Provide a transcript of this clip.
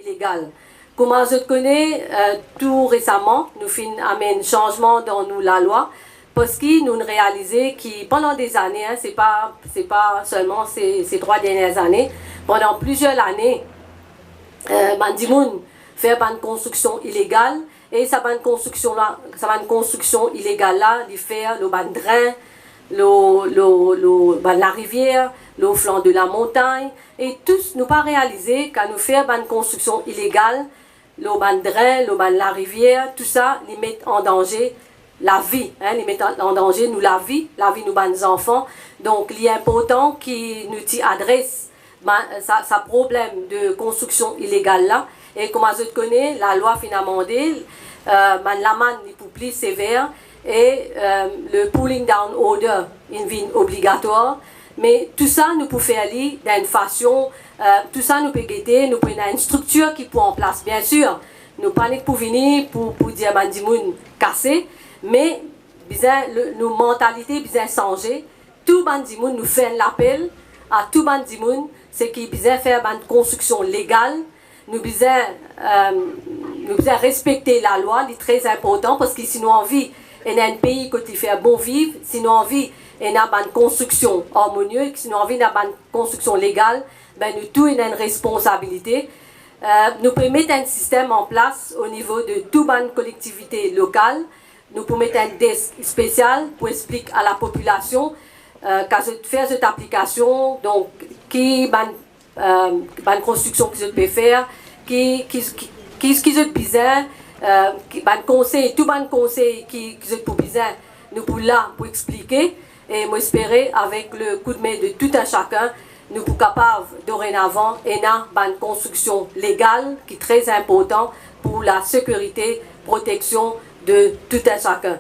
illégale. Comme je connais, tout récemment, nous avons amené un changement dans nous, la loi, parce que nous avons réalisé que pendant des années, hein, c'est pas seulement ces 3 dernières années, pendant plusieurs années, Mandimoun fait une construction illégale, et cette construction illégale là, il fait le drain, la rivière, le flanc de la montagne, et tous nous pas réalisé qu'à nous faire une construction illégale, le drain, la rivière, tout ça, ils mettent en danger la vie, hein, ils mettent en danger nous la vie nous nos enfants. Donc il est important qu'ils nous adressent sa problème de construction illégale là. Et comme je connais, la loi finalement l'amende est plus sévère et le pulling down order est obligatoire. Mais tout ça, nous pouvons faire d'une façon, tout ça, nous pouvons guetter, nous pouvons avoir une structure qui peut en place. Bien sûr, nous pas pour venir pour dire Mandimoun casser, mais nos mentalités besoin changer. Tout Mandimoun nous fait l'appel à tout Mandimoun, c'est qu'il besoin faire une construction légale. Nous besoin respecter la loi, c'est très important parce que sinon on vit dans un pays qui fait bon vivre, sinon on vit et n'a pas une construction harmonieuse, si nous avons une construction légale, ben nous tous avons une responsabilité. Nous pouvons mettre un système en place au niveau de toute une collectivité locale. Nous pouvons mettre un desk spécial pour expliquer à la population qu'à faire cette application, donc qui une construction que je peux faire, qui je besoin, conseil, tout bon conseil qui je peux besoin, nous pour là pour expliquer. Et moi espérer avec le coup de main de tout un chacun, nous sommes capables dorénavant d'avoir une construction légale qui est très important pour la sécurité, protection de tout un chacun.